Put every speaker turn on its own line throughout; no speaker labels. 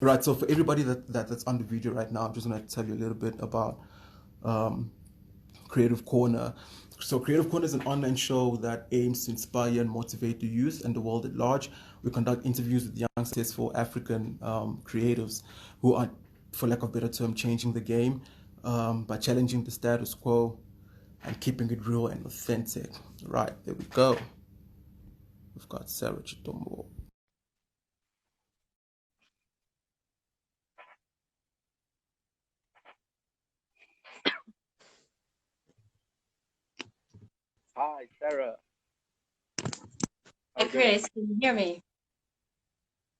Right, so for everybody that's on the video right now, I'm just going to tell you a little bit about um, Creative Corner. So Creative Corner is an online show that aims to inspire and motivate the youth and the world at large. We conduct interviews with young, successful African creatives who are, for lack of a better term, changing the game by challenging the status quo and keeping it real and authentic. Right, there we go. We've got Sara Chitambo.
Hi, Sarah. How
Hi,
you doing?
Chris. Can you hear me?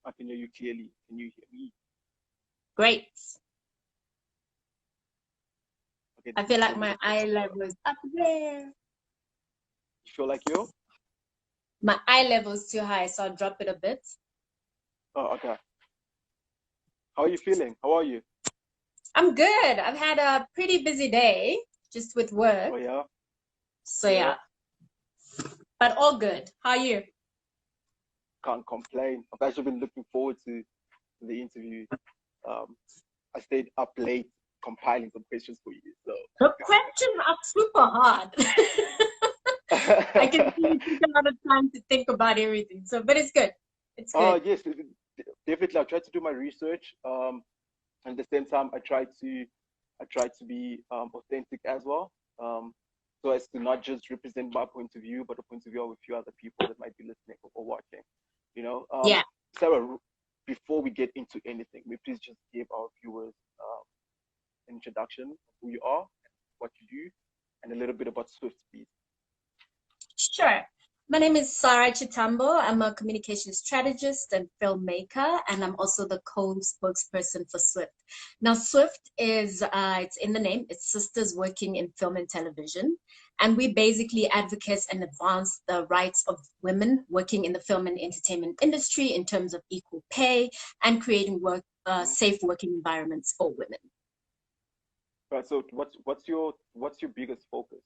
I can hear you clearly. Can you hear me?
Great.
Okay,
I
this
feel
is
like
really
my
good.
eye level is up there.
You feel like you?
My eye level is too high, so I'll drop it a bit.
Oh, okay. How are you feeling? How are you?
I'm good. I've had a pretty busy day just with work.
Oh, yeah?
So
Yeah.
yeah, but all good. How are you?
Can't complain. I've actually been looking forward to the interview. Um, I stayed up late compiling some questions for you. So,
The questions are super hard. I can see you take a lot of time to think about everything. So, but it's good. It's good.
yes, definitely. I tried to do my research. And at the same time, I try to be authentic as well. So as to not just represent my point of view, but a point of view of a few other people that might be listening or watching. You know,
Yeah.
Sarah, before we get into anything, may please just give our viewers an introduction of who you are, what you do, and a little bit about Swift, please.
Sure. My name is Sara Chitambo. I'm a communication strategist and filmmaker, and I'm also the co-spokesperson for Swift. Now, Swift is, it's in the name, it's Sisters Working in Film and Television. And we basically advocate and advance the rights of women working in the film and entertainment industry in terms of equal pay and creating
Mhm.
safe working environments for women.
Right. So what's your biggest focus?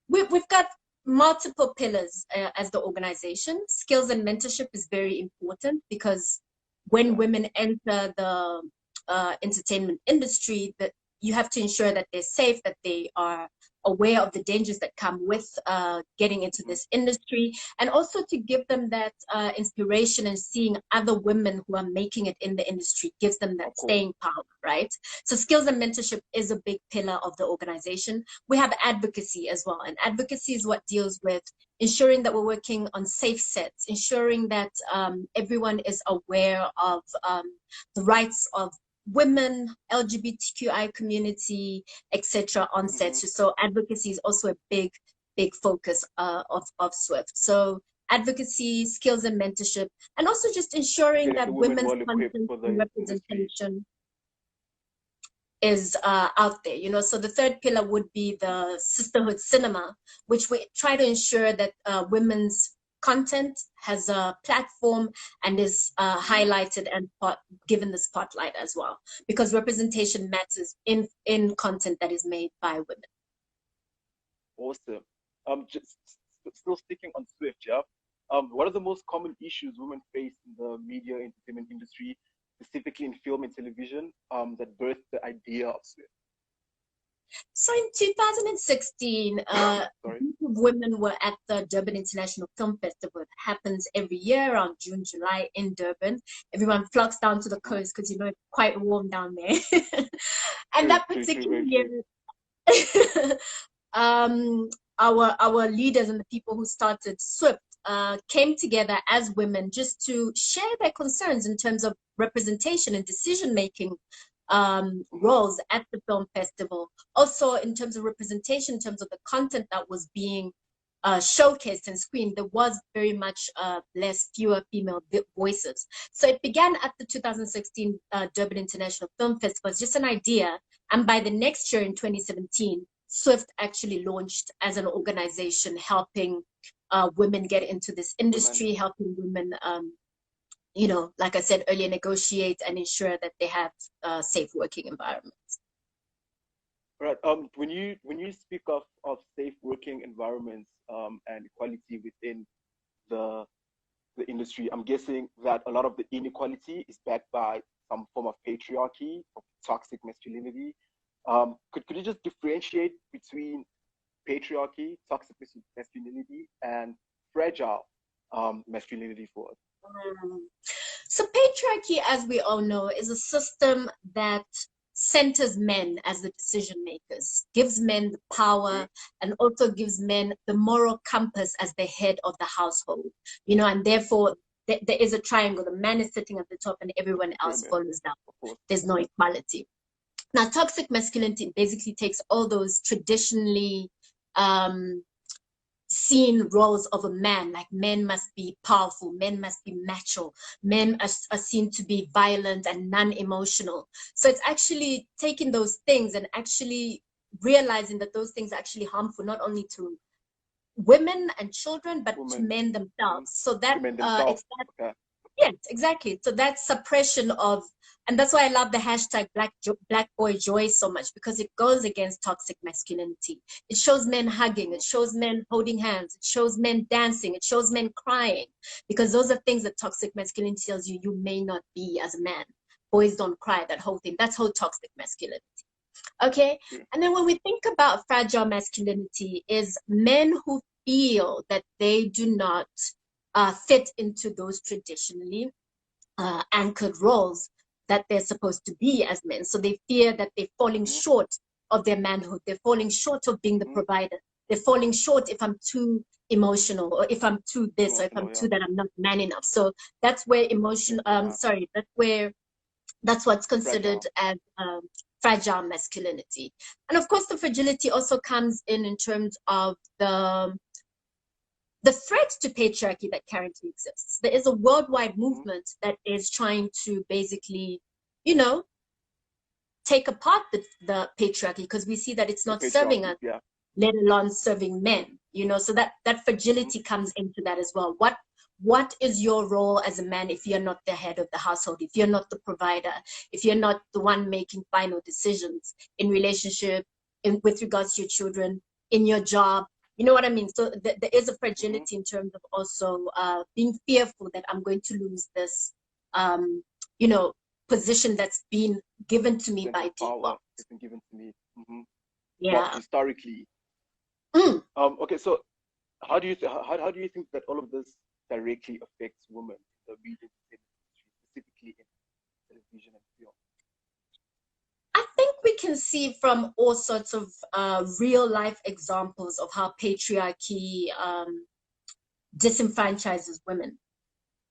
We've got multiple pillars as the organization. Skills and mentorship is very important because when
Yeah.
women enter the entertainment industry, that you have to ensure that they're safe, that they are aware of the dangers that come with getting into
Hmm.
this industry, and also to give them that inspiration and seeing other women who are making it in the industry gives them that
Of course.
staying power, right? So skills and mentorship is a big pillar of the organization. We have advocacy as well, and advocacy is what deals with ensuring that we're working on safe sets, ensuring that everyone is aware of the rights of women, LGBTQI community, etc. on
Hmm.
sets. So advocacy is also a big focus of Swift. So advocacy, skills and mentorship, and also just ensuring
Getting the
that
women
women's
well equipped
content
for
and
the industry.
representation is out there, you know. So the third pillar would be the sisterhood cinema, which we try to ensure that women's content has a platform and is
Hmm.
highlighted and given the spotlight as well, because representation matters in content that is made by women.
Awesome. Just still sticking on Swift, yeah. What are the most common issues women face in the media entertainment industry, specifically in film and television, that birthed the idea of Swift?
So in 2016, a
Sorry.
group of women were at the Durban International Film Festival. It happens every year around June, July in Durban. Everyone flocks down to the
Hmm.
coast because you know it's quite warm down there. And
True,
that
true, true,
particular
very
year,
true.
um, our leaders and the people who started Swift came together as women just to share their concerns in terms of representation and decision making
Hmm.
roles at the film festival. Also, in terms of representation, in terms of the content that was being showcased and screened, there was very much fewer female voices. So it began at the 2016 Durban International Film Festival as just an idea. And by the next year in 2017, Swift actually launched as an organization helping women get into this
Women.
industry, helping women, you know, like I said earlier, negotiate and ensure that they have safe working environments.
Right. When you speak of safe working environments and equality within the the industry, I'm guessing that a lot of the inequality is backed by some form of patriarchy or toxic masculinity. Could you just differentiate between patriarchy, toxic masculinity, and fragile masculinity for us?
So patriarchy, as we all know, is a system that centers men as the decision makers, gives men the power, and also gives men the moral compass as the head of the household. And therefore there is a triangle. The man is sitting at the top and everyone else follows down. There's no equality. Now, toxic masculinity basically takes all those traditionally seen roles of a man, like men must be powerful, men must be macho, men are seen to be violent and non-emotional. So it's actually taking those things and actually realizing that those things are actually harmful, not only to women and children, but to men themselves. So that it's that, yes, exactly. So that suppression of, and that's why I love the hashtag Black Boy Joy so much, because it goes against toxic masculinity. It shows men hugging, it shows men holding hands, it shows men dancing, it shows men crying, because those are things that toxic masculinity tells you you may not be as a man. Boys don't cry, that whole thing. That's whole toxic masculinity. Okay? And then when we think about fragile masculinity, is men who feel that they do not fit into those traditionally anchored roles that they're supposed to be as men. So they fear that they're falling short of their manhood. They're falling short of being the provider. They're falling short if I'm too emotional, or if I'm too this, or if I'm too that, I'm not man enough. So that's where that's what's considered as fragile masculinity. And of course, the fragility also comes in terms of the threat to patriarchy that currently exists. There is a worldwide movement that is trying to basically, take apart the patriarchy, because we see that it's not serving us, let alone serving men, so that fragility comes into that as well. What is your role as a man if you're not the head of the household, if you're not the provider, if you're not the one making final decisions in relationship, with regards to your children, in your job? You know what I mean? So there is a fragility in terms of also being fearful that I'm going to lose this, position that's been given to me by default.
It's been given to me.
Yeah.
But historically. Okay, so how do you think that all of this directly affects women in the media industry, specifically in television and film?
I think we can see from all sorts of real life examples of how patriarchy disenfranchises women.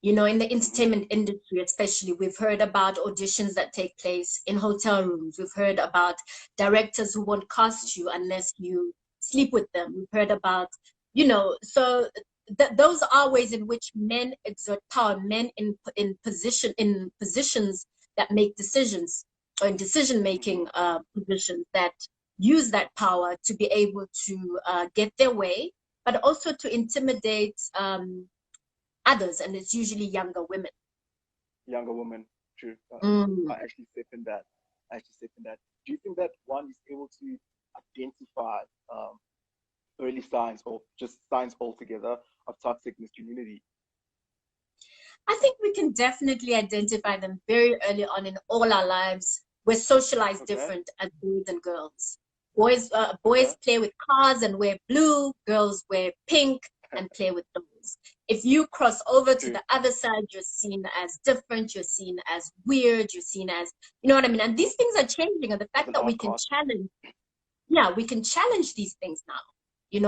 In the entertainment industry especially, we've heard about auditions that take place in hotel rooms. We've heard about directors who won't cast you unless you sleep with them. We've heard about, so those are ways in which men exert power, men in positions that make decisions, or in decision-making positions, that use that power to be able to get their way, but also to intimidate others, and it's usually younger women.
True. I actually second that. Do you think that one is able to identify early signs, or just signs altogether, of toxic masculinity?
I think we can definitely identify them very early on in all our lives. We're socialized different as boys and girls. Boys play with cars and wear blue. Girls wear pink and play with dolls. If you cross over to the other side, you're seen as different. You're seen as weird. You're seen as, you know what I mean? And these things are changing. And the fact that we can challenge these things now.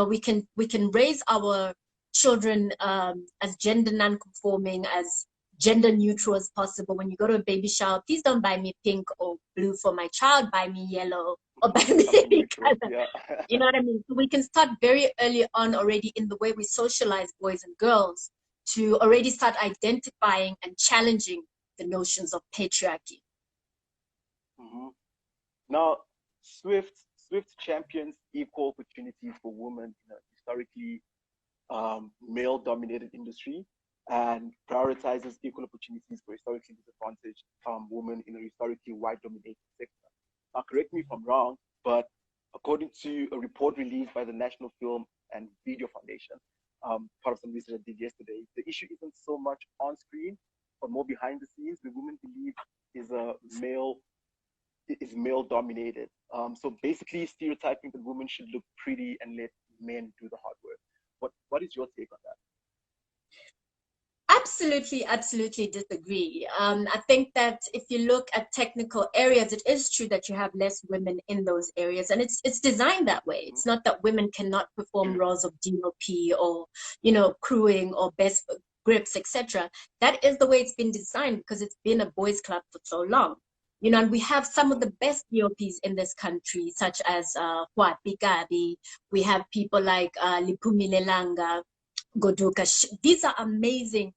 We can raise our children as gender non-conforming, as gender neutral as possible. When you go to a baby shower, please don't buy me pink or blue for my child. Buy me yellow or buy me any color. You know what I mean? So we can start very early on already in the way we socialize boys and girls to already start identifying and challenging the notions of patriarchy.
Now, Swift champions equal opportunities for women in a historically male-dominated industry, and prioritizes equal opportunities for historically disadvantaged women in a historically white-dominated sector. Now, correct me if I'm wrong, but according to a report released by the National Film and Video Foundation, part of some research I did yesterday. The issue isn't so much on screen, but more behind the scenes. The women believe is male dominated. So basically stereotyping that women should look pretty and let men do the hard work. What is your take on that?
Absolutely disagree. I think that if you look at technical areas, it is true that you have less women in those areas, and it's designed that way. It's not that women cannot perform roles of DOP or, crewing or best grips, etc. That is the way it's been designed because it's been a boys' club for so long. And we have some of the best DOPs in this country, such as Huapi Gabi. We have people like Lipumi Lelanga, Goduka. These are amazing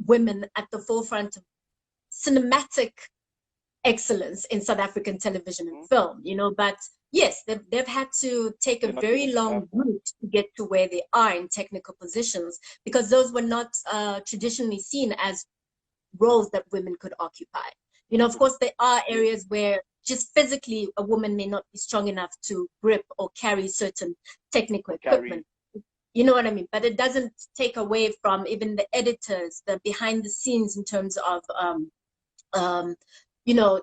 women at the forefront of cinematic excellence in South African television and film, but yes, they've had to take a very long route to get to where they are in technical positions, because those were not traditionally seen as roles that women could occupy. Of course, there are areas where just physically a woman may not be strong enough to grip or carry certain technical equipment. You know what I mean? But it doesn't take away from even the editors, the behind the scenes in terms of,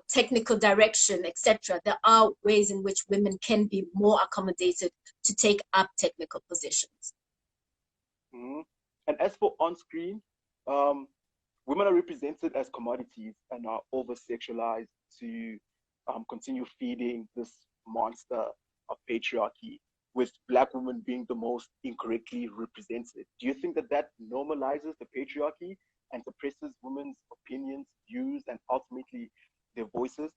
technical direction, etc. There are ways in which women can be more accommodated to take up technical positions.
Mm-hmm. And as for on-screen, women are represented as commodities and are over-sexualized to continue feeding this monster of patriarchy, with Black women being the most incorrectly represented. Do you think that normalizes the patriarchy and suppresses women's opinions, views, and ultimately their voices?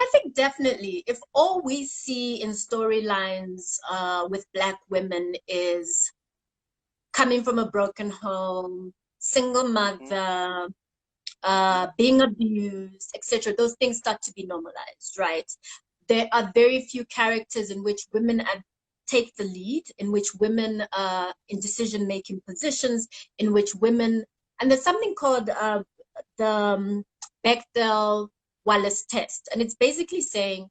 I think definitely. If all we see in storylines with Black women is coming from a broken home, single mother, being abused, etc., those things start to be normalized, right? There are very few characters in which women take the lead, in which women are in decision-making positions, in which women, and there's something called the Bechdel-Wallace test, and it's basically saying,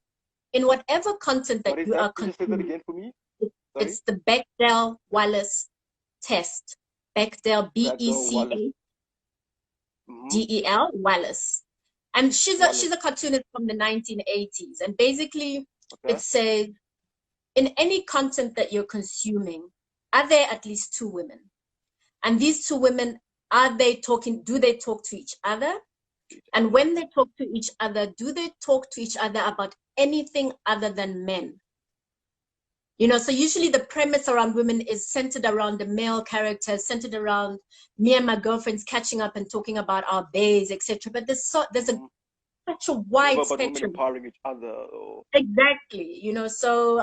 in whatever content that you are consuming,
that again for me?
It's the Bechdel-Wallace test. Bechdel, B-E-C-A-D-E-L, Wallace. And she's a cartoonist from the 1980s. And basically, it says, in any content that you're consuming, are there at least two women? And these two women, do they talk to each other? And when they talk to each other, do they talk to each other about anything other than men? So usually the premise around women is centered around the male characters, centered around me and my girlfriends catching up and talking about our bays, etc. But there's such a wide spectrum.
Women empowering each other.
Exactly. So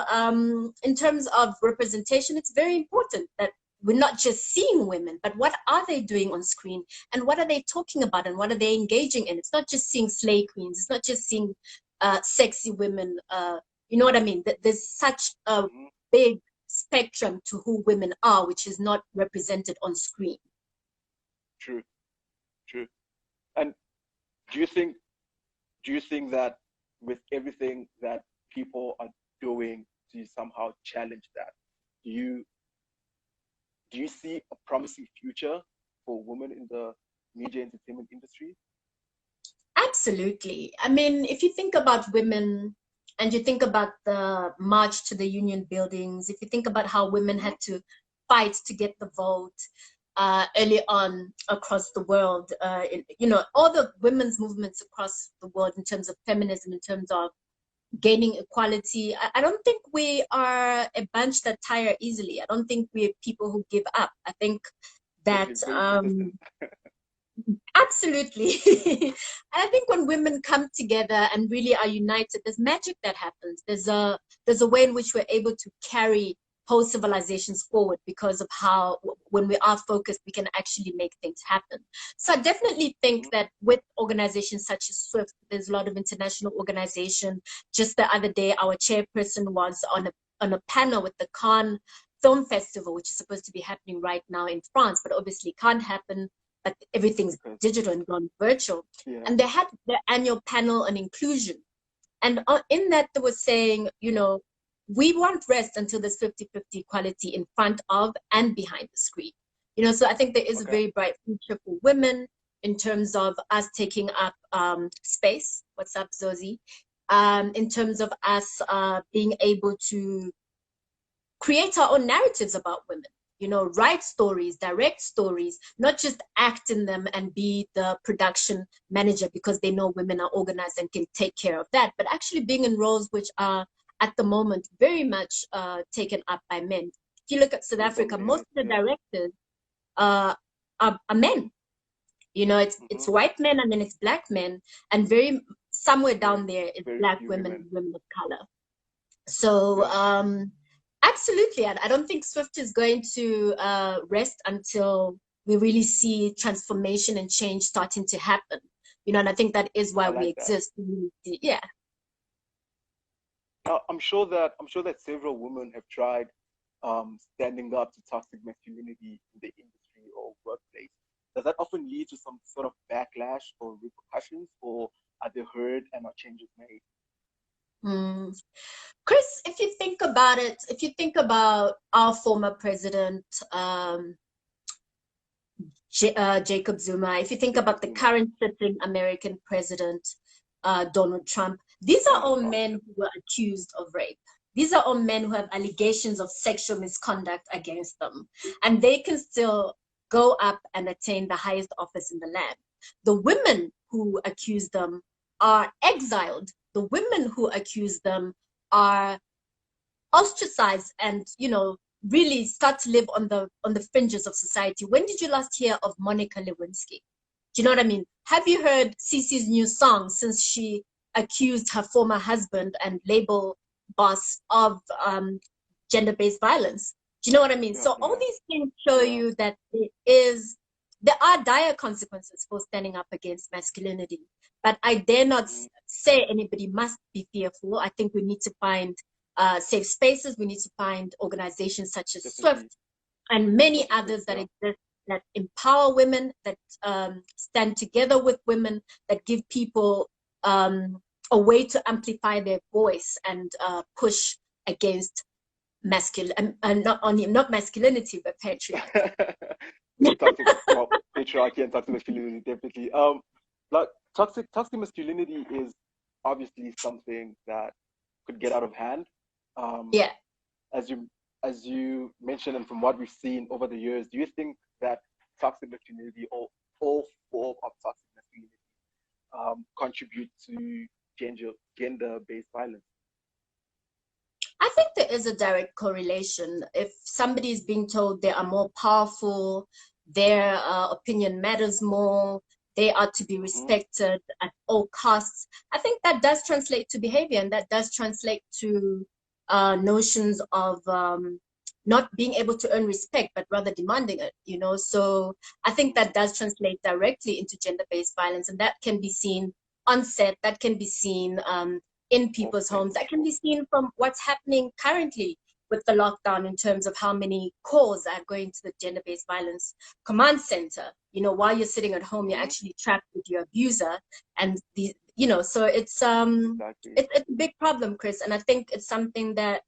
in terms of representation, it's very important that we're not just seeing women, but what are they doing on screen, and what are they talking about, and what are they engaging in? It's not just seeing slay queens. It's not just seeing sexy women. You know what I mean? There's such a big spectrum to who women are, which is not represented on screen.
True. And do you think that with everything that people are doing to somehow challenge that, do you see a promising future for women in the media entertainment industry?
Absolutely. I mean, if you think about women, and you think about the march to the union buildings, if you think about how women had to fight to get the vote early on across the world, all the women's movements across the world in terms of feminism, in terms of gaining equality, I don't think we are a bunch that tire easily. I don't think we're people who give up. I think that absolutely. And I think when women come together and really are united, there's magic that happens. There's a way in which we're able to carry whole civilizations forward because of how, when we are focused, we can actually make things happen. So I definitely think that with organizations such as SWIFT, there's a lot of international organization. Just the other day, our chairperson was on a panel with the Cannes Film Festival, which is supposed to be happening right now in France, but obviously can't happen. But everything's digital and gone virtual. Yeah. And they had their annual panel on inclusion. And in that, they were saying, we won't rest until there's 50-50 equality in front of and behind the screen. You know, so I think there is a very bright future for women in terms of us taking up space. What's up, Zosie? In terms of us being able to create our own narratives about women, you know, write stories, direct stories, not just act in them and be the production manager because they know women are organized and can take care of that, but actually being in roles which are at the moment very much taken up by men. If you look at South Africa, most of the directors are men. You know, it's white men and then it's black men, and very somewhere down there it's black women and women of color. So absolutely, I don't think Swift is going to rest until we really see transformation and change starting to happen. You know, and I think that is why we exist. Yeah.
I'm sure that several women have tried standing up to toxic masculinity in the industry or workplace. Does that often lead to some sort of backlash or repercussions, or are they heard and are changes made?
Chris, if you think about it, if you think about our former president, Jacob Zuma, if you think about the current sitting American president, Donald Trump, these are all men who were accused of rape. These are all men who have allegations of sexual misconduct against them, and they can still go up and attain the highest office in the land. The women who accuse them are exiled. The women who accuse them are ostracized and, you know, really start to live on the fringes of society. When did you last hear of Monica Lewinsky? Do you know what I mean? Have you heard Cece's new song since she accused her former husband and label boss of gender-based violence? Do you know what I mean? So all these things show you that there are dire consequences for standing up against masculinity. But I dare not say anybody must be fearful. I think we need to find safe spaces. We need to find organizations such as Swift and many others that exist, that empower women, that stand together with women, that give people a way to amplify their voice and push against not masculinity, but patriarchy.
Patriarchy and toxic masculinity, definitely. Like toxic masculinity is obviously something that could get out of hand. As you mentioned, and from what we've seen over the years, do you think that toxic masculinity or all form of toxic masculinity contribute to gender-based violence?
I think there is a direct correlation. If somebody is being told they are more powerful, their opinion matters more, they are to be respected at all costs, I think that does translate to behavior, and that does translate to notions of not being able to earn respect, but rather demanding it, you know? So I think that does translate directly into gender-based violence, and that can be seen on set, that can be seen in people's homes, that can be seen from what's happening currently with the lockdown in terms of how many calls are going to the gender-based violence command center. You know, while you're sitting at home, you're actually trapped with your abuser, and so it's a big problem, Chris. And I think it's something that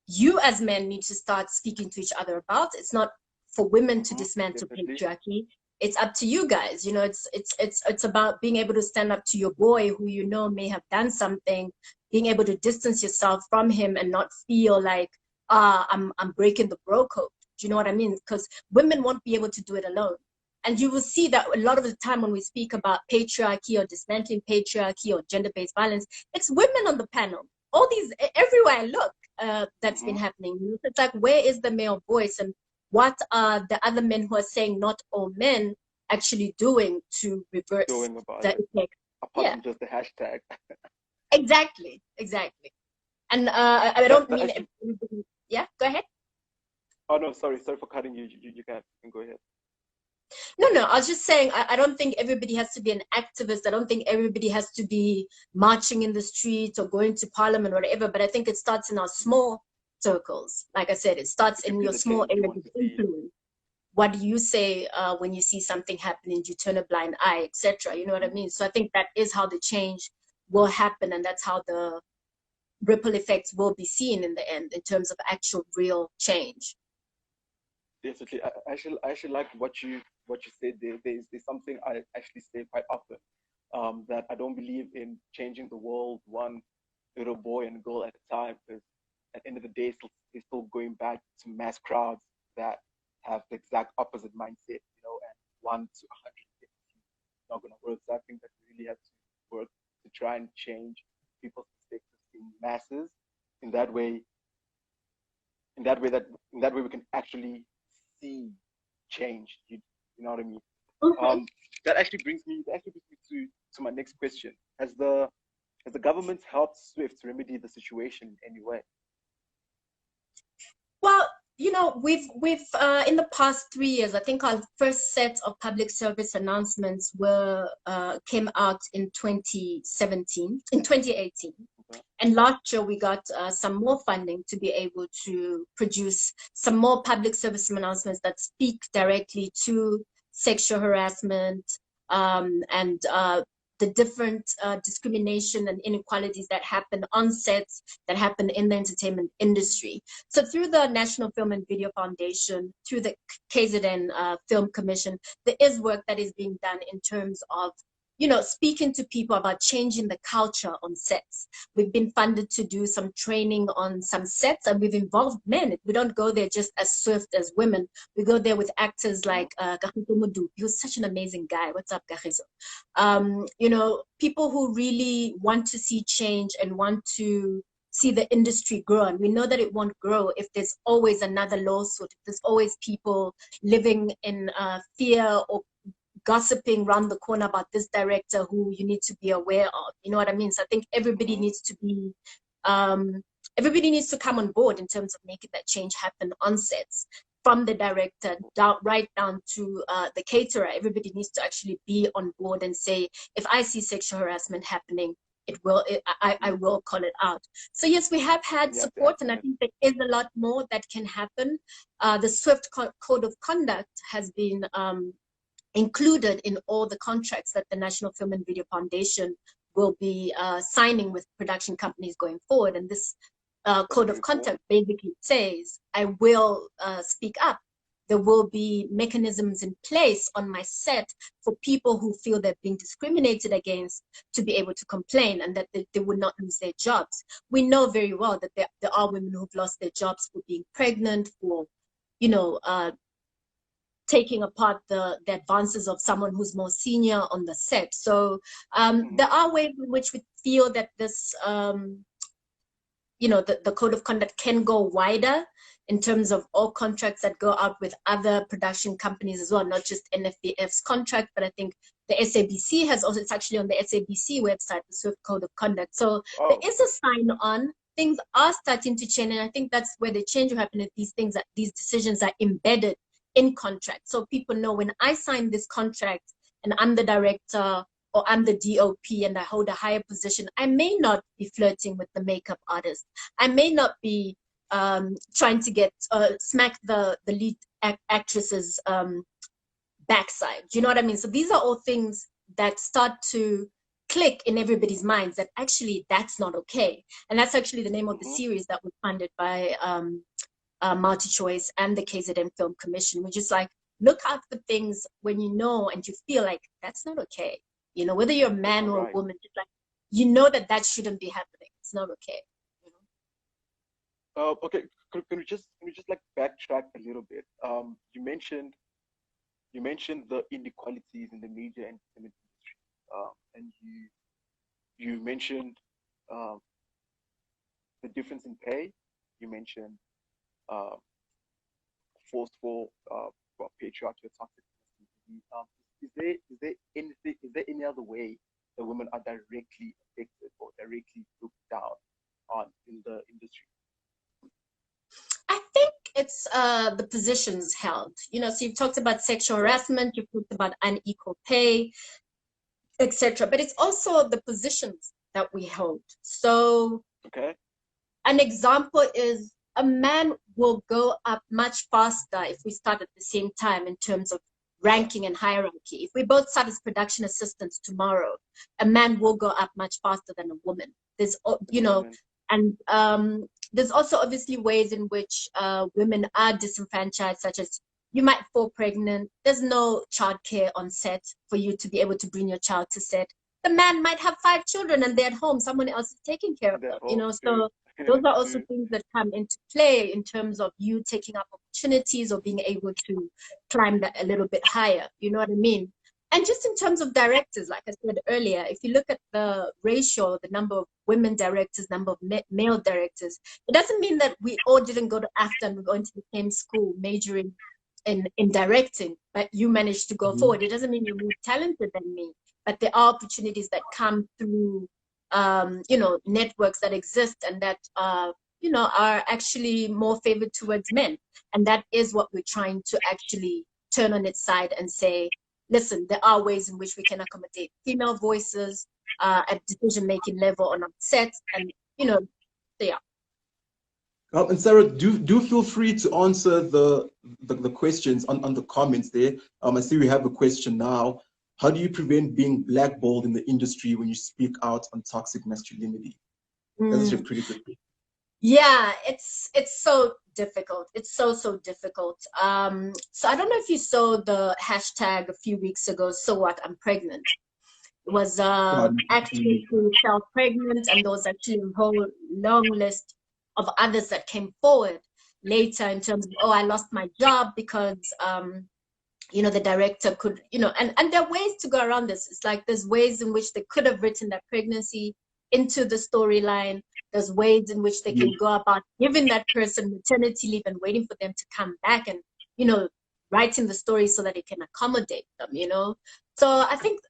you as men need to start speaking to each other about. It's not for women to dismantle patriarchy. It's up to you guys. You know, it's about being able to stand up to your boy who you know may have done something, being able to distance yourself from him and not feel like I'm breaking the bro code. Do you know what I mean? Because women won't be able to do it alone. And you will see that a lot of the time when we speak about patriarchy or dismantling patriarchy or gender-based violence, it's women on the panel. All these, everywhere I look, that's been happening. It's like, where is the male voice, and what are the other men who are saying not all men actually doing to reverse the effect?
Apart from just the hashtag.
Exactly. And I don't mean everybody. Yeah, go ahead.
Oh no, sorry for cutting you. You can go ahead.
No, I was just saying, I don't think everybody has to be an activist. I don't think everybody has to be marching in the streets or going to parliament or whatever, but I think it starts in our small circles. Like I said, it starts in your small areas of influence. What do you say when you see something happening? Do you turn a blind eye, etc.? You know what I mean? So I think that is how the change will happen, and that's how ripple effects will be seen in the end in terms of actual real change.
Definitely. I actually like what you said there. There's something I actually say quite often, that I don't believe in changing the world one little boy and girl at a time, because at the end of the day, it's still going back to mass crowds that have the exact opposite mindset, you know, and 1 to 100 is not going to work. So I think that we really have to work to try and change people's perspectives in masses. In that way we can actually see change. You know what I mean?
Okay.
That actually brings me to my next question. Has the government helped Swift to remedy the situation in any way?
Well, you know, we've in the past 3 years, I think our first set of public service announcements came out in 2018.
Okay.
And last year we got some more funding to be able to produce some more public service announcements that speak directly to sexual harassment and the different discrimination and inequalities that happen on sets, that happen in the entertainment industry. So through the National Film and Video Foundation, through the KZN Film Commission, there is work that is being done in terms of, you know, speaking to people about changing the culture on sets. We've been funded to do some training on some sets, and we've involved men. We don't go there just as Swift as women. We go there with actors like Kagiso Modupi, who's such an amazing guy. What's up, Kagiso? You know, people who really want to see change and want to see the industry grow. And we know that it won't grow if there's always another lawsuit, if there's always people living in fear or gossiping around the corner about this director who you need to be aware of. You know what I mean? So I think everybody needs to be, everybody needs to come on board in terms of making that change happen on sets, from the director right down to the caterer. Everybody needs to actually be on board and say, if I see sexual harassment happening, I will call it out. So yes, we have had support, and I think there is a lot more that can happen. The Swift Code of Conduct has been included in all the contracts that the National Film and Video Foundation will be signing with production companies going forward. And this code of conduct basically says, I will speak up. There will be mechanisms in place on my set for people who feel they're being discriminated against to be able to complain, and that they would not lose their jobs. We know very well that there are women who've lost their jobs for being pregnant, for, you know, taking apart the advances of someone who's more senior on the set. So there are ways in which we feel that this, you know, the code of conduct can go wider in terms of all contracts that go out with other production companies as well, not just NFVF's contract, but I think the SABC has also, it's actually on the SABC website, the Swift Code of Conduct. So there is a sign on. Things are starting to change, and I think that's where the change will happen, if these things, that these decisions are embedded in contract. So people know, when I sign this contract and I'm the director or I'm the DOP and I hold a higher position, I may not be flirting with the makeup artist. I may not be trying to get smack the lead actress's backside. Do you know what I mean? So these are all things that start to click in everybody's minds, that actually that's not okay. And that's actually the name of the series that was funded by MultiChoice and the KZN Film Commission. We're just like, look out for things when you know and you feel like that's not okay. You know, whether you're a man or a woman, just like, you know that shouldn't be happening. It's not okay. You know?
Okay, can we just like backtrack a little bit? You mentioned the inequalities in the media and entertainment industry, and you mentioned the difference in pay. You mentioned forceful patriarchy or toxic masculinity. Is there any other way that women are directly affected or directly looked down on in the industry?
I think it's the positions held. You know, so you've talked about sexual harassment, you've talked about unequal pay, etc. But it's also the positions that we hold. So an example is, a man will go up much faster if we start at the same time in terms of ranking and hierarchy. If we both start as production assistants tomorrow, a man will go up much faster than a woman. There's, you know, And there's also obviously ways in which women are disenfranchised, such as you might fall pregnant. There's no childcare on set for you to be able to bring your child to set. The man might have 5 children and they're at home. Someone else is taking care of them, you know. So those are also things that come into play in terms of you taking up opportunities or being able to climb that a little bit higher. You know what I mean? And just in terms of directors, like I said earlier, if you look at the ratio, the number of women directors, number of male directors, it doesn't mean that we all didn't go to AFTA and we're going to the same school majoring in directing, but you managed to go forward. It doesn't mean you're more talented than me, but there are opportunities that come through, you know, networks that exist and that, you know, are actually more favored towards men. And that is what we're trying to actually turn on its side and say, listen, there are ways in which we can accommodate female voices at decision-making level on set, and, you know, yeah.
And Sarah, do feel free to answer the questions on the comments there. I see we have a question now. How do you prevent being blackballed in the industry when you speak out on toxic masculinity? That's a pretty good question.
Yeah, it's so difficult. It's so difficult. So I don't know if you saw the hashtag a few weeks ago, so what, I'm pregnant. It was actually who felt pregnant, and there was actually a whole long list of others that came forward later in terms of, oh, I lost my job because you know, the director could, you know, and there are ways to go around this. It's like there's ways in which they could have written that pregnancy into the storyline. There's ways in which they can go about giving that person maternity leave and waiting for them to come back and, you know, writing the story so that it can accommodate them, you know. So I think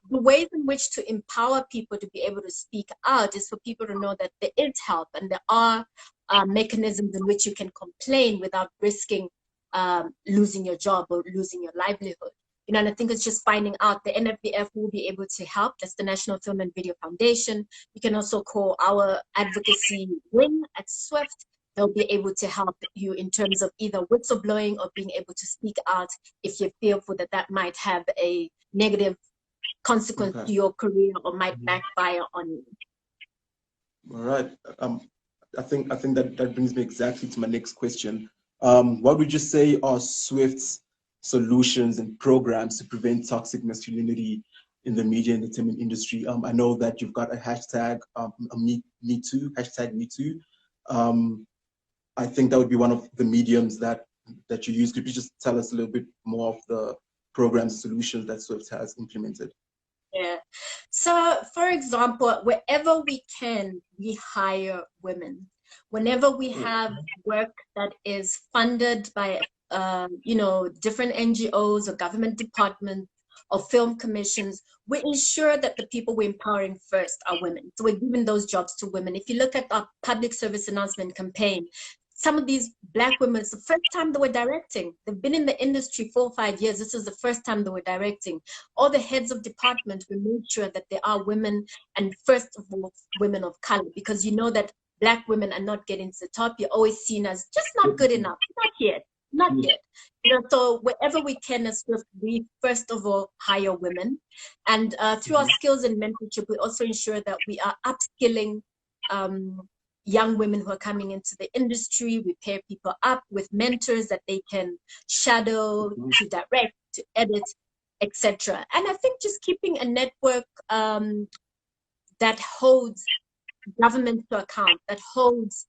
the ways in which to empower people to be able to speak out is for people to know that there is help and there are mechanisms in which you can complain without risking losing your job or losing your livelihood. You know, and I think it's just finding out. The NFVF will be able to help. That's the National Film and Video Foundation. You can also call our advocacy wing at SWIFT. They'll be able to help you in terms of either whistleblowing or being able to speak out if you're fearful that that might have a negative consequence to your career or might backfire on you.
All right. I think that brings me exactly to my next question. What would you say are SWIFT's solutions and programs to prevent toxic masculinity in the media and entertainment industry? I know that you've got a hashtag, Me Too, hashtag Me Too. I think that would be one of the mediums that you use. Could you just tell us a little bit more of the programs and solutions that SWIFT has implemented?
Yeah. So, for example, wherever we can, we hire women. Whenever we have work that is funded by, you know, different NGOs or government departments or film commissions, we ensure that the people we're empowering first are women. So we're giving those jobs to women. If you look at our public service announcement campaign, some of these Black women, it's the first time they were directing. They've been in the industry 4 or 5 years. This is the first time they were directing. All the heads of department, we made sure that there are women, and first of all, women of color, because you know that Black women are not getting to the top. You're always seen as just not good enough. Not yet. Not yet. You know, so wherever we can as SWIFT, we first of all hire women. And through our skills and mentorship, we also ensure that we are upskilling young women who are coming into the industry. We pair people up with mentors that they can shadow, to direct, to edit, etc. And I think just keeping a network that holds government to account, that holds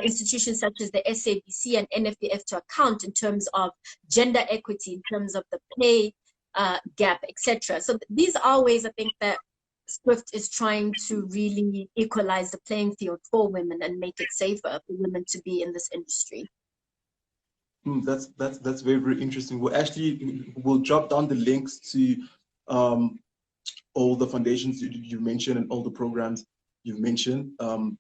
institutions such as the SABC and NFDF to account in terms of gender equity, in terms of the pay gap, etc. So these are ways I think that SWIFT is trying to really equalize the playing field for women and make it safer for women to be in this industry.
That's very, very interesting. We'll drop down the links to all the foundations you mentioned and all the programs you've mentioned. I'm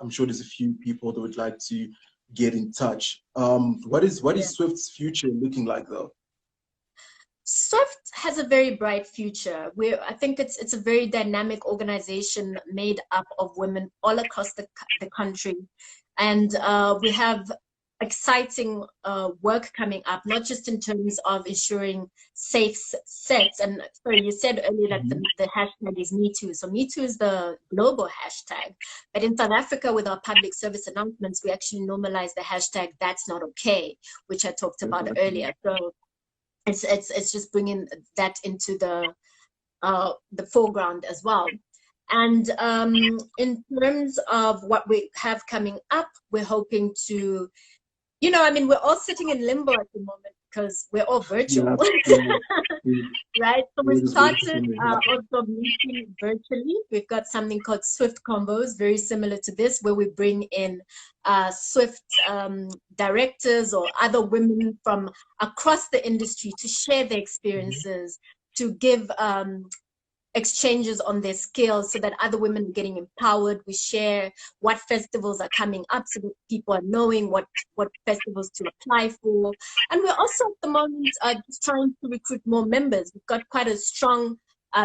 sure there's a few people that would like to get in touch. What is SWIFT's future looking like though?
SWIFT has a very bright future. I think it's a very dynamic organization made up of women all across the country. And we have exciting work coming up, not just in terms of ensuring safe sex. And sorry, you said earlier that the hashtag is Me Too. So Me Too is the global hashtag. But in South Africa, with our public service announcements, we actually normalize the hashtag That's Not Okay, which I talked about earlier. So it's just bringing that into the foreground as well. And in terms of what we have coming up, we're hoping to, you know, I mean, we're all sitting in limbo at the moment because we're all virtual, right? So we started also meeting virtually. We've got something called Swift Combos, very similar to this, where we bring in Swift directors or other women from across the industry to share their experiences, to give exchanges on their skills so that other women are getting empowered. We share what festivals are coming up so that people are knowing what festivals to apply for. And we're also at the moment just trying to recruit more members. We've got quite a strong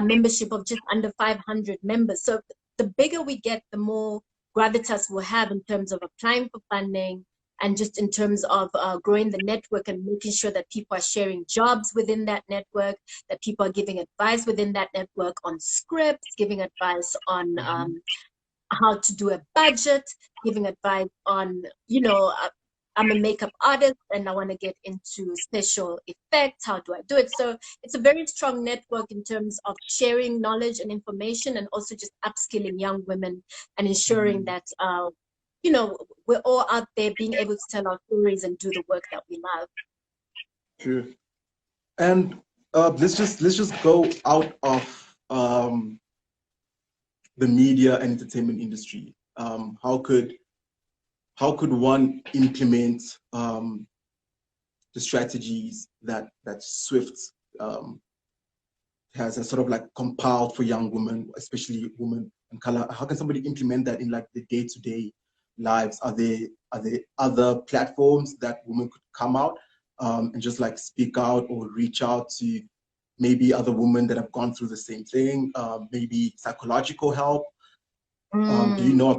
membership of just under 500 members. So the bigger we get, the more gravitas we'll have in terms of applying for funding, and just in terms of growing the network and making sure that people are sharing jobs within that network, that people are giving advice within that network on scripts, giving advice on how to do a budget, giving advice on, you know, I'm a makeup artist and I want to get into special effects. How do I do it? So it's a very strong network in terms of sharing knowledge and information, and also just upskilling young women and ensuring that you know, we're all out there being able to tell our stories and do the work that we love.
True. And let's just go out of the media and entertainment industry. How could one implement the strategies that Swift has sort of like compiled for young women, especially women of color? How can somebody implement that in like the day-to-day lives? Are there other platforms that women could come out and just like speak out or reach out to maybe other women that have gone through the same thing, maybe psychological help? Do you know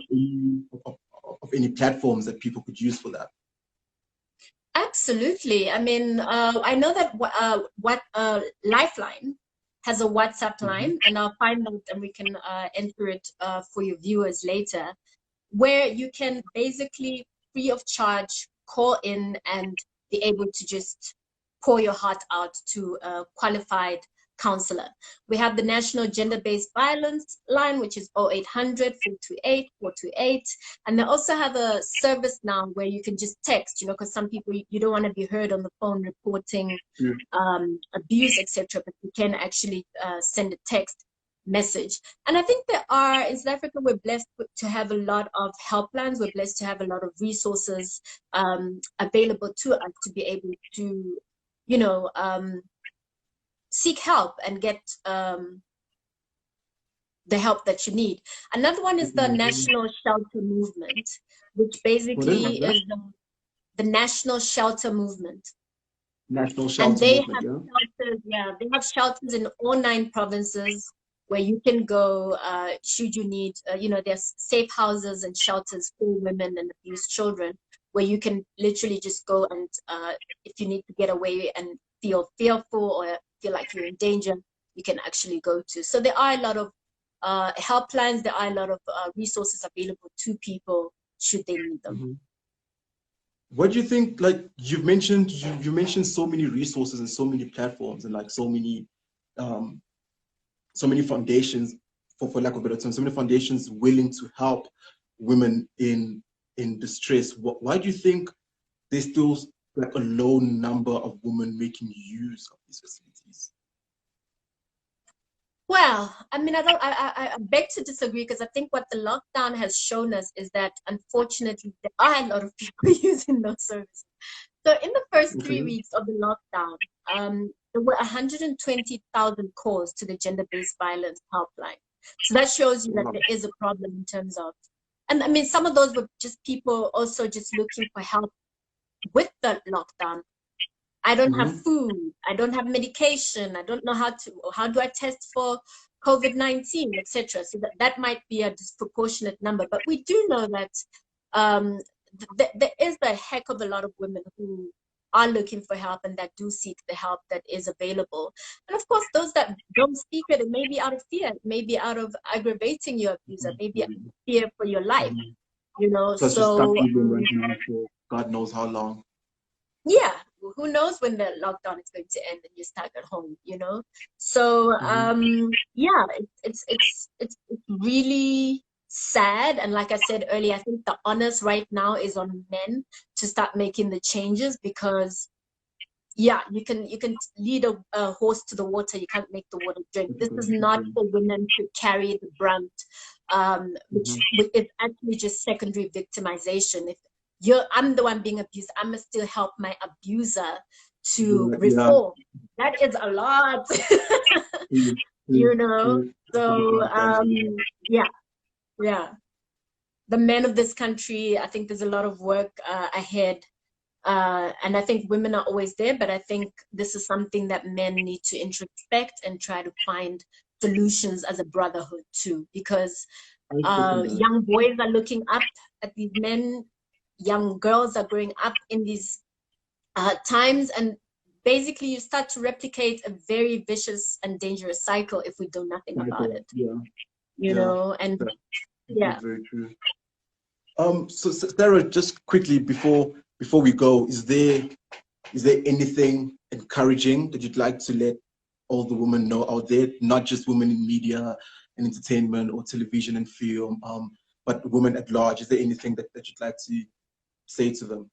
of any platforms that people could use for that?
Absolutely. I mean, I know that Lifeline has a WhatsApp line, and I'll find out and we can enter it for your viewers later, where you can basically free of charge call in and be able to just pour your heart out to a qualified counselor. We have the National Gender-Based Violence line, which is 0800 428 428. And they also have a service now where you can just text, you know, because some people, you don't want to be heard on the phone reporting abuse, etc. But you can actually send a text message. And I think there are, in South Africa, we're blessed to have a lot of helplines. We're blessed to have a lot of resources available to us to be able to, you know, seek help and get the help that you need. Another one is the National Shelter Movement, which basically is the National Shelter Movement.
National Shelter
and they
Movement,
have shelters, they have shelters in all 9 provinces where you can go should you need, you know, there's safe houses and shelters for women and abused children, where you can literally just go and if you need to get away and feel fearful or feel like you're in danger, you can actually go to. So there are a lot of helplines, there are a lot of resources available to people should they need them.
What do you think, like you mentioned so many resources and so many platforms and like so many foundations, for lack of a better term, so many foundations willing to help women in distress. Why do you think there's still like a low number of women making use of these facilities?
Well, I mean, I beg to disagree, because I think what the lockdown has shown us is that, unfortunately, there are a lot of people using those services. So in the first 3 weeks of the lockdown, there were 120,000 calls to the gender-based violence helpline. So that shows you that there is a problem in terms of, and I mean, some of those were just people also just looking for help with the lockdown. I don't have food, I don't have medication, I don't know how do I test for COVID-19, etc. So that might be a disproportionate number. But we do know that there is a heck of a lot of women who are looking for help and that do seek the help that is available. And of course, those that don't seek it, it may be out of fear, it may be out of aggravating your abuser, maybe fear for your life, you know.
So it's just stuck even right now for God knows how long.
Yeah, who knows when the lockdown is going to end and you're stuck at home, you know. So yeah, it's really sad. And like I said earlier, I think the onus right now is on men to start making the changes, because yeah, you can lead a horse to the water, you can't make the water drink. This is not for women to carry the brunt, which is actually just secondary victimization. If I'm the one being abused, I must still help my abuser to reform. That is a lot. You know. So yeah, the men of this country, I think there's a lot of work ahead, and I think women are always there, but I think this is something that men need to introspect and try to find solutions as a brotherhood too, because young boys are looking up at these men, young girls are growing up in these times, and basically you start to replicate a very vicious and dangerous cycle if we do nothing about it. You know, and
that's very true. So Sarah, just quickly before we go, is there anything encouraging that you'd like to let all the women know out there, not just women in media and entertainment or television and film, but women at large? Is there anything that you'd like to say to them?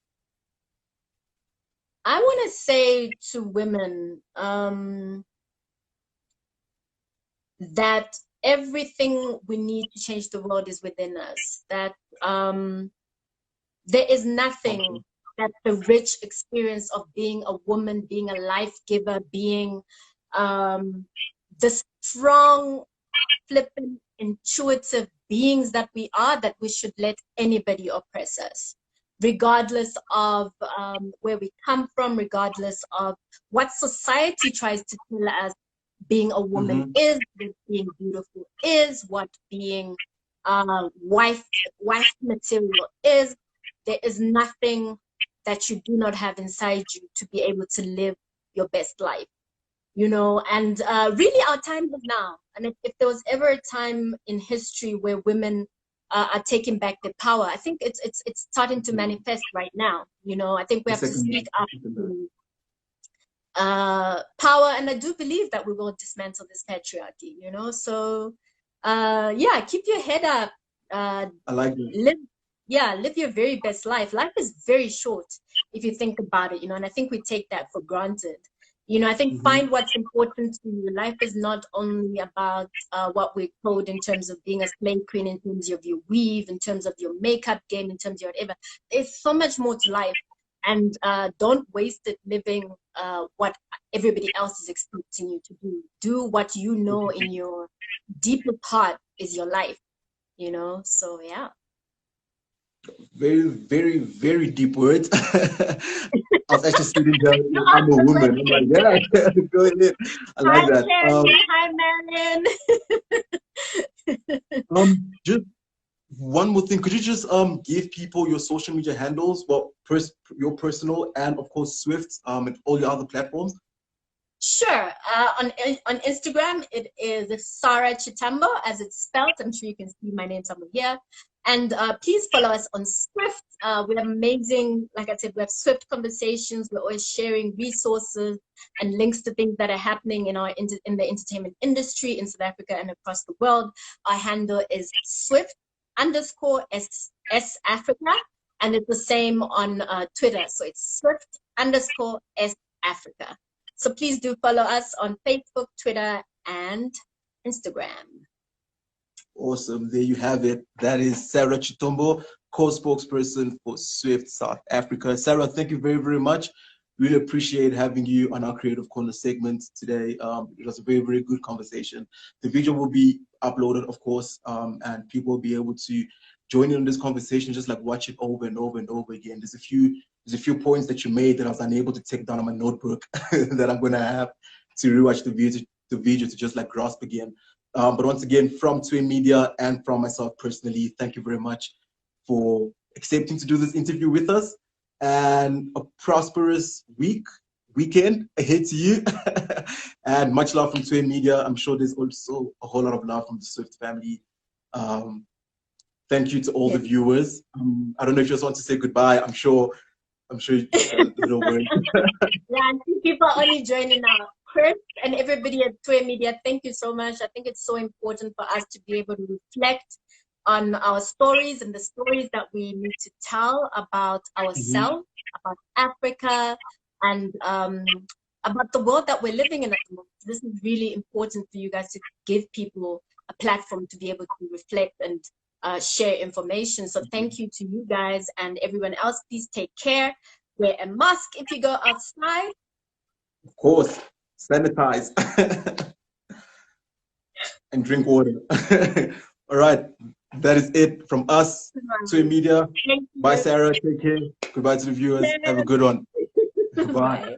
I want to say to women that everything we need to change the world is within us. That there is nothing that the rich experience of being a woman, being a life giver, being the strong, flippant, intuitive beings that we are, that we should let anybody oppress us, regardless of where we come from, regardless of what society tries to tell us being a woman is, what being beautiful is, what being wife material is. There is nothing that you do not have inside you to be able to live your best life, you know. And really our time is now. And if there was ever a time in history where women are taking back their power, I think it's starting to manifest right now, you know. I think we have to speak up to power, and I do believe that we will dismantle this patriarchy, you know. So yeah, keep your head up.
I like it.
Live your very best life. Life is very short if you think about it, you know, and I think we take that for granted. You know, I think find what's important to you. Life is not only about what we're told in terms of being a slave queen, in terms of your weave, in terms of your makeup game, in terms of whatever. There's so much more to life. And don't waste it living what everybody else is expecting you to do. Do what you know in your deepest heart is your life, you know? So, yeah.
Very, very, very deep words. I was actually sitting there, I'm a woman. I'm like, yeah, go ahead. I like that.
Hi, Marion.
Just one more thing. Could you just give people your social media handles, well, your personal and of course Swift, and all your other platforms?
Sure. On Instagram, it is Sara Chitambo, as it's spelled. I'm sure you can see my name somewhere here. And please follow us on Swift. We have amazing, like I said, we have Swift conversations. We're always sharing resources and links to things that are happening in the entertainment industry in South Africa and across the world. Our handle is Swift_S Africa, and it's the same on Twitter. So it's Swift_S Africa. So please do follow us on Facebook, Twitter, and Instagram.
Awesome. There you have it. That is Sara Chitambo, co-spokesperson for Swift South Africa. Sara, thank you very, very much. Really appreciate having you on our Creative Corner segment today. It was a very, very good conversation. The video will be uploaded, of course, and people will be able to join in on this conversation, just like watch it over and over and over again. There's a few points that you made that I was unable to take down on my notebook that I'm going to have to rewatch the video to just like grasp again. But once again, from Twin Media and from myself personally, thank you very much for accepting to do this interview with us, and a prosperous weekend ahead to you. And much love from Twin Media. I'm sure there's also a whole lot of love from the Swift family. Thank you to all the viewers. I don't know if you just want to say goodbye. I'm sure you don't worry.
Yeah, I think people are only joining now. Chris and everybody at Twin Media, thank you so much. I think it's so important for us to be able to reflect on our stories and the stories that we need to tell about ourselves, about Africa, and about the world that we're living in at the moment. This is really important for you guys to give people a platform to be able to reflect and share information. So thank you to you guys and everyone else. Please take care. Wear a mask if you go outside.
Of course, sanitize and drink water. All right, that is it from us, Twin Media. Bye, Sarah. Take care. Goodbye to the viewers. Have a good one. Goodbye.